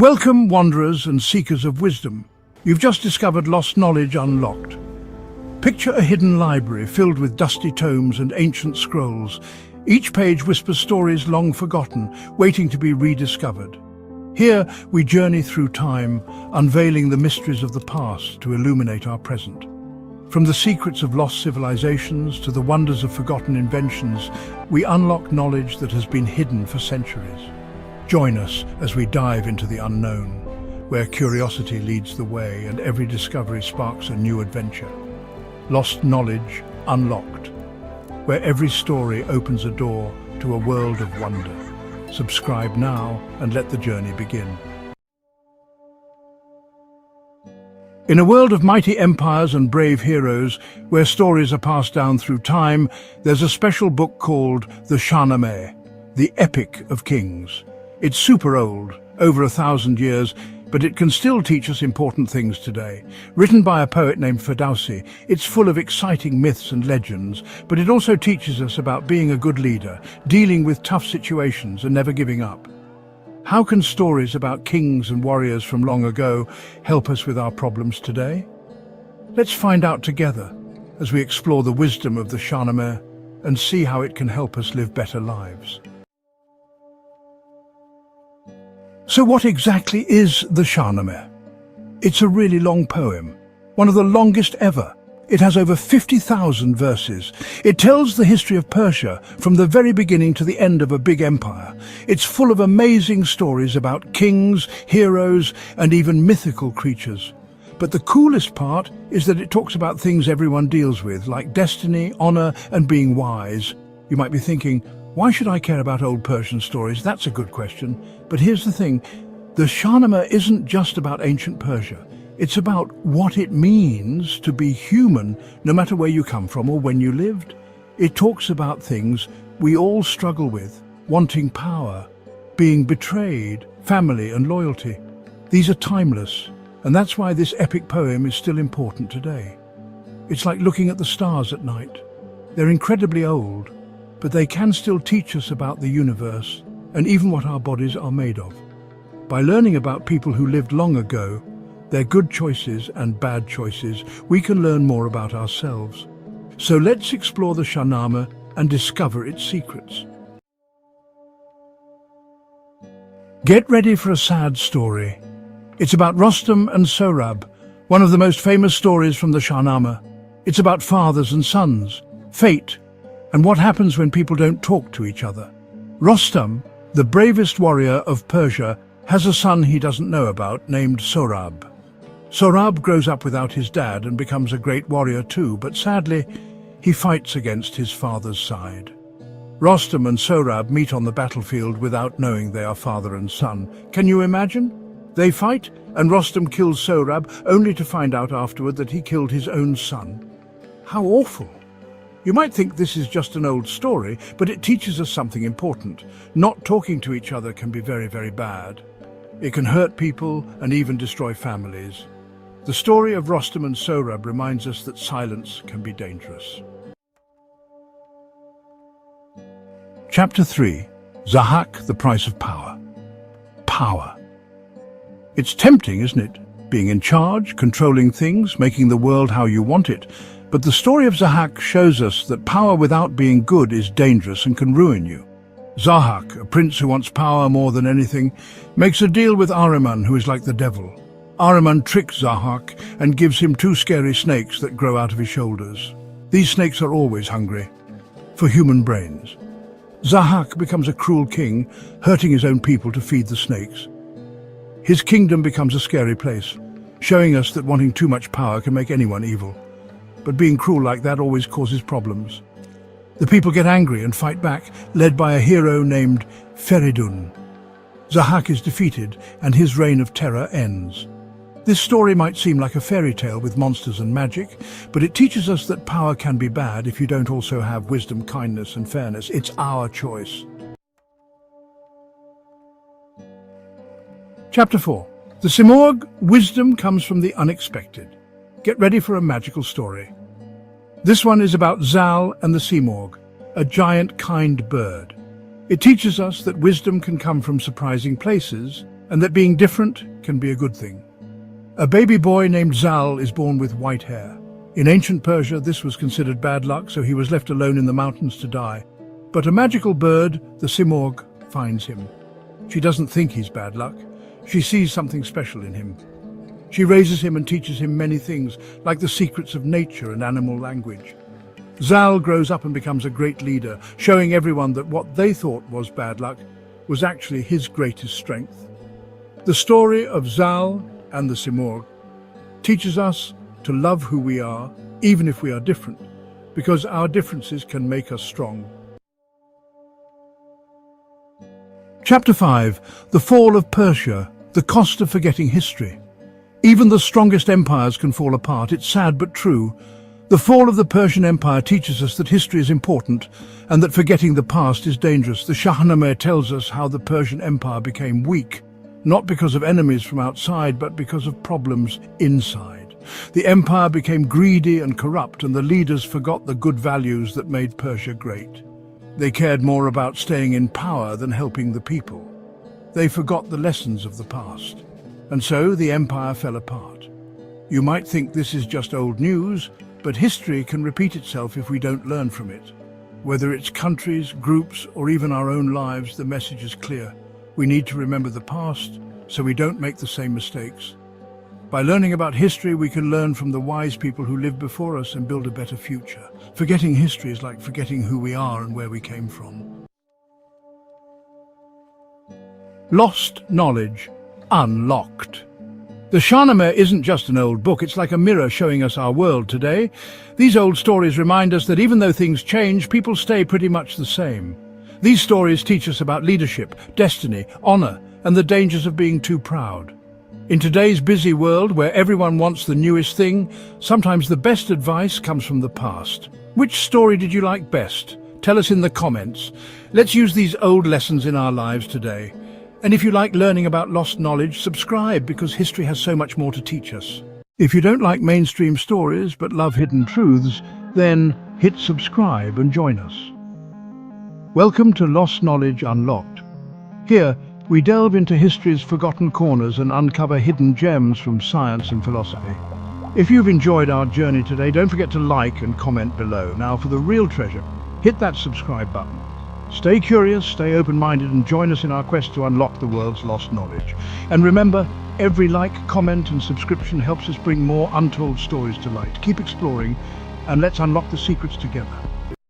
Welcome, wanderers and seekers of wisdom. You've just discovered lost knowledge unlocked. Picture a hidden library filled with dusty tomes and ancient scrolls. Each page whispers stories long forgotten, waiting to be rediscovered. Here we journey through time, unveiling the mysteries of the past to illuminate our present. From the secrets of lost civilizations to the wonders of forgotten inventions, we unlock knowledge that has been hidden for centuries. Join us as we dive into the unknown, where curiosity leads the way and every discovery sparks a new adventure. Lost knowledge unlocked, where every story opens a door to a world of wonder. Subscribe now and let the journey begin. In a world of mighty empires and brave heroes, where stories are passed down through time, there's a special book called the Shahnameh, the Epic of Kings. It's super old, over 1,000 years, but it can still teach us important things today. Written by a poet named Ferdowsi, it's full of exciting myths and legends, but it also teaches us about being a good leader, dealing with tough situations and never giving up. How can stories about kings and warriors from long ago help us with our problems today? Let's find out together as we explore the wisdom of the Shahnameh and see how it can help us live better lives. So what exactly is the Shahnameh? It's a really long poem, one of the longest ever. It has over 50,000 verses. It tells the history of Persia from the very beginning to the end of a big empire. It's full of amazing stories about kings, heroes, and even mythical creatures. But the coolest part is that it talks about things everyone deals with, like destiny, honor, and being wise. You might be thinking, why should I care about old Persian stories? That's a good question. But here's the thing, the Shahnameh isn't just about ancient Persia. It's about what it means to be human, no matter where you come from or when you lived. It talks about things we all struggle with, wanting power, being betrayed, family and loyalty. These are timeless, and that's why this epic poem is still important today. It's like looking at the stars at night. They're incredibly old, but they can still teach us about the universe and even what our bodies are made of. By learning about people who lived long ago, their good choices and bad choices, we can learn more about ourselves. So let's explore the Shahnameh and discover its secrets. Get ready for a sad story. It's about Rustam and Sohrab, one of the most famous stories from the Shahnameh. It's about fathers and sons, fate, and what happens when people don't talk to each other. Rustam, the bravest warrior of Persia, has a son he doesn't know about named Sohrab. Sohrab grows up without his dad and becomes a great warrior too, but sadly, he fights against his father's side. Rustam and Sohrab meet on the battlefield without knowing they are father and son. Can you imagine? They fight, and Rustam kills Sohrab, only to find out afterward that he killed his own son. How awful! You might think this is just an old story, but it teaches us something important. Not talking to each other can be very, very bad. It can hurt people and even destroy families. The story of Rustam and Sohrab reminds us that silence can be dangerous. Chapter 3. Zahak, the Price of Power. Power. It's tempting, isn't it? Being in charge, controlling things, making the world how you want it. But the story of Zahak shows us that power without being good is dangerous and can ruin you. Zahak, a prince who wants power more than anything, makes a deal with Ahriman, who is like the devil. Ahriman tricks Zahak and gives him 2 scary snakes that grow out of his shoulders. These snakes are always hungry for human brains. Zahak becomes a cruel king, hurting his own people to feed the snakes. His kingdom becomes a scary place, showing us that wanting too much power can make anyone evil. But being cruel like that always causes problems. The people get angry and fight back, led by a hero named Feridun. Zahak is defeated, and his reign of terror ends. This story might seem like a fairy tale with monsters and magic, but it teaches us that power can be bad if you don't also have wisdom, kindness, and fairness. It's our choice. Chapter 4. The Simorg, wisdom comes from the unexpected. Get ready for a magical story. This one is about Zal and the Simorg, a giant kind bird. It teaches us that wisdom can come from surprising places and that being different can be a good thing. A baby boy named Zal is born with white hair. In ancient Persia, this was considered bad luck, so he was left alone in the mountains to die. But a magical bird, the simorgh, finds him. She doesn't think he's bad luck. She sees something special in him. She raises him and teaches him many things, like the secrets of nature and animal language. Zal grows up and becomes a great leader, showing everyone that what they thought was bad luck was actually his greatest strength. The story of Zal and the simorgh teaches us to love who we are, even if we are different, because our differences can make us strong. Chapter 5. The Fall of Persia, the Cost of Forgetting History. Even the strongest empires can fall apart. It's sad but true. The fall of the Persian Empire teaches us that history is important and that forgetting the past is dangerous. The Shahnameh tells us how the Persian Empire became weak, not because of enemies from outside, but because of problems inside. The empire became greedy and corrupt, and the leaders forgot the good values that made Persia great. They cared more about staying in power than helping the people. They forgot the lessons of the past, and so the empire fell apart. You might think this is just old news, but history can repeat itself if we don't learn from it. Whether it's countries, groups, or even our own lives, the message is clear. We need to remember the past so we don't make the same mistakes. By learning about history, we can learn from the wise people who lived before us and build a better future. Forgetting history is like forgetting who we are and where we came from. Lost knowledge unlocked. The Shahnameh isn't just an old book, it's like a mirror showing us our world today. These old stories remind us that even though things change, people stay pretty much the same. These stories teach us about leadership, destiny, honor, and the dangers of being too proud. In today's busy world, where everyone wants the newest thing, sometimes the best advice comes from the past. Which story did you like best? Tell us in the comments. Let's use these old lessons in our lives today. And if you like learning about lost knowledge, subscribe, because history has so much more to teach us. If you don't like mainstream stories but love hidden truths, then hit subscribe and join us. Welcome to Lost Knowledge Unlocked. Here, we delve into history's forgotten corners and uncover hidden gems from science and philosophy. If you've enjoyed our journey today, don't forget to like and comment below. Now, for the real treasure, hit that subscribe button. Stay curious, stay open-minded, and join us in our quest to unlock the world's lost knowledge. And remember, every like, comment, and subscription helps us bring more untold stories to light. Keep exploring, and let's unlock the secrets together.